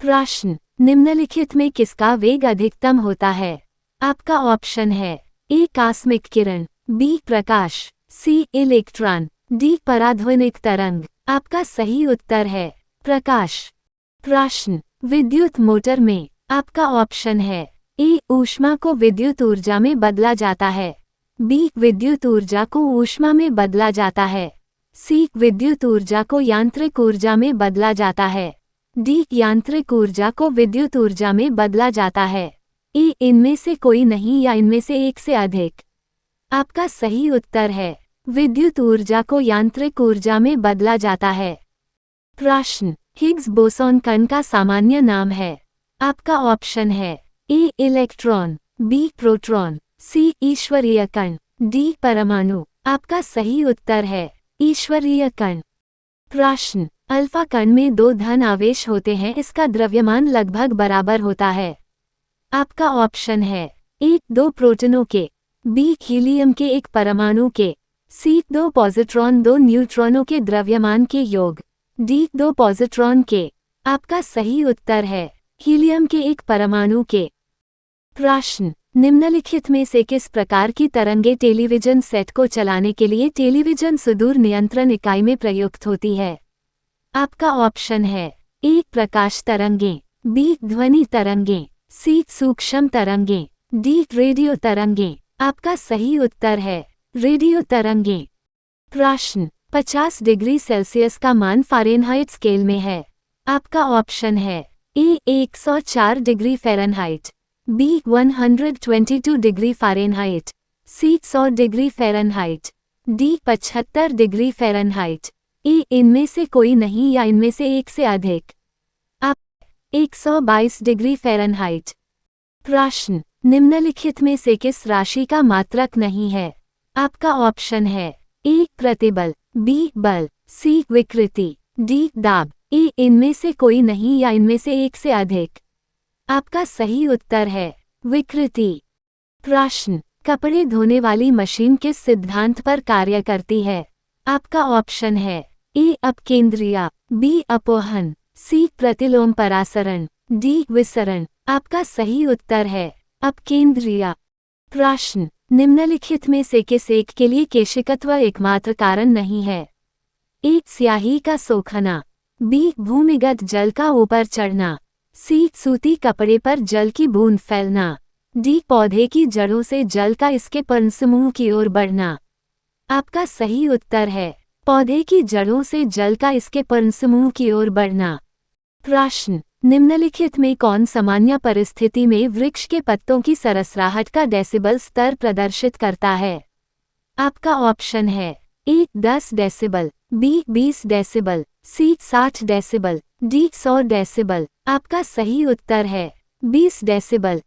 प्रश्न, निम्नलिखित में किसका वेग अधिकतम होता है? आपका ऑप्शन है ए कॉस्मिक किरण, बी प्रकाश, सी इलेक्ट्रॉन, डी पराध्वनिक तरंग। आपका सही उत्तर है प्रकाश। प्रश्न, विद्युत मोटर में आपका ऑप्शन है ए ऊष्मा को विद्युत ऊर्जा में बदला जाता है, बी विद्युत ऊर्जा को ऊष्मा में बदला जाता है, सी विद्युत ऊर्जा को यांत्रिक ऊर्जा में बदला जाता है, डी यांत्रिक ऊर्जा को विद्युत ऊर्जा में बदला जाता है। ए इनमें से कोई नहीं या इनमें से एक से अधिक। आपका सही उत्तर है विद्युत ऊर्जा को यांत्रिक ऊर्जा में बदला जाता है। प्रश्न, हिग्स बोसॉन कण का सामान्य नाम है? आपका ऑप्शन है ए इलेक्ट्रॉन, बी प्रोटॉन, सी ईश्वरीय कण, डी परमाणु। आपका सही उत्तर है ईश्वरीय कण। प्रश्न, अल्फा कण में 2 धन आवेश होते हैं, इसका द्रव्यमान लगभग बराबर होता है। आपका ऑप्शन है ए 2 प्रोटॉनों के, बी हीलियम के 1 परमाणु के, सी 2 पॉजिट्रॉन 2 न्यूट्रॉनों के द्रव्यमान के योग, डी 2 पॉजिट्रॉन के। आपका सही उत्तर है हीलियम के 1 परमाणु के। प्रश्न, निम्नलिखित में से किस प्रकार की तरंगे टेलीविजन सेट को चलाने के लिए टेलीविजन सुदूर नियंत्रण इकाई में प्रयुक्त होती है? आपका ऑप्शन है ए प्रकाश तरंगें, बी ध्वनि तरंगें, सी सूक्ष्म तरंगें, डी रेडियो तरंगें। आपका सही उत्तर है रेडियो तरंगें। प्रश्न, 50 डिग्री सेल्सियस का मान फ़ारेनहाइट स्केल में है। आपका ऑप्शन है A 104 degree Fahrenheit, B 122 degree Fahrenheit, C 100 degree Fahrenheit, D 75 degree Fahrenheit. E इनमें से कोई नहीं या इनमें से एक से अधिक। आप 122 डिग्री फ़ारेनहाइट। प्रश्न, निम्नलिखित में से किस राशि का मात्रक नहीं है? आपका ऑप्शन है ए प्रतिबल, बी बल, सी विकृति, डी दाब। ए इनमें से कोई नहीं या इनमें से एक से अधिक। आपका सही उत्तर है विकृति। प्रश्न, कपड़े धोने वाली मशीन किस सिद्धांत पर कार्य करती है? आपका ऑप्शन है ए अपकेंद्रिया, बी अपोहन, सी प्रतिलोम परासरण, डी विसरण। आपका सही उत्तर है अपकेंद्रिया। प्रश्न, निम्नलिखित में से किस एक के लिए केशिकत्व एकमात्र कारण नहीं है? ए स्याही का सोखना, बी भूमिगत जल का ऊपर चढ़ना, सी सूती कपड़े पर जल की बूंद फैलना, डी पौधे की जड़ों से जल का इसके पर्णसमूह की ओर बढ़ना। आपका सही उत्तर है पौधे की जड़ों से जल का इसके पर्णसमूह की ओर बढ़ना। प्रश्न, निम्नलिखित में कौन सामान्य परिस्थिति में वृक्ष के पत्तों की सरसराहट का डेसिबल स्तर प्रदर्शित करता है? आपका ऑप्शन है ए 10 डेसिबल, बी 20 डेसिबल, सी 60 डेसिबल, डी 100 डेसिबल। आपका सही उत्तर है 20 डेसिबल।